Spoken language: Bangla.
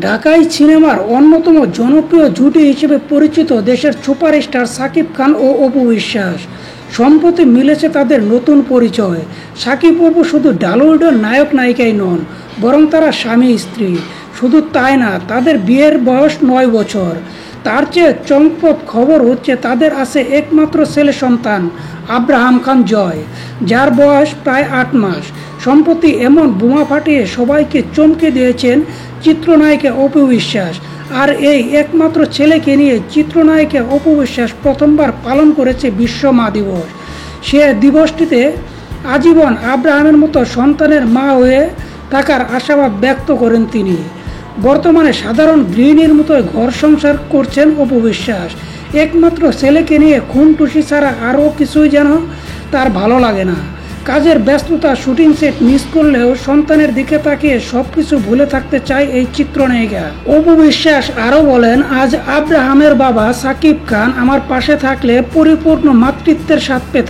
ঢাকাই সিনেমার অন্যতম জনপ্রিয় জুটি হিসেবে পরিচিত দেশের সুপারস্টার শাকিব খান ও অপু বিশ্বাস। সম্প্রতি মিলেছে তাদের নতুন পরিচয়। শাকিব অপু শুধু ঢালিউডের নায়ক নায়িকাই নন, বরং তারা স্বামী স্ত্রী। শুধু তাই না, তাদের বিয়ের বয়স 9 বছর। তার চেয়ে চমকপ্রদ খবর হচ্ছে তাদের আছে একমাত্র ছেলে সন্তান আব্রাহাম খান জয়, যার বয়স প্রায় 8 মাস। সম্প্রতি এমন বোমা ফাটিয়ে সবাইকে চমকে দিয়েছেন চিত্রনায়িকা অপু বিশ্বাস। আর এই একমাত্র ছেলেকে নিয়ে চিত্রনায়িকা অপু বিশ্বাস প্রথমবার পালন করেছে বিশ্ব মা দিবস। সে দিবসটিতে আজীবন আব্রাহামের মতো সন্তানের মা হয়ে থাকার আশাবাদ ব্যক্ত করেন তিনি। বর্তমানে সাধারণ গৃহিণীর মতো ঘর সংসার করছেন অপু বিশ্বাস। একমাত্র ছেলেকে নিয়ে খুনটুসি ছাড়া আরও কিছুই যেন তার ভালো লাগে না। কাজের ব্যস্ততা, শুটিং সেট মিস করলেও সন্তানের দিকে তাকিয়ে সবকিছু ভুলে থাকতে চায় এই চিত্রনায়িকা। অপু বিশ্বাস আরও বলেন, আজ আব্রাহামের বাবা শাকিব খান আমার পাশে থাকলে পরিপূর্ণ মাতৃত্বের স্বাদ পেতাম।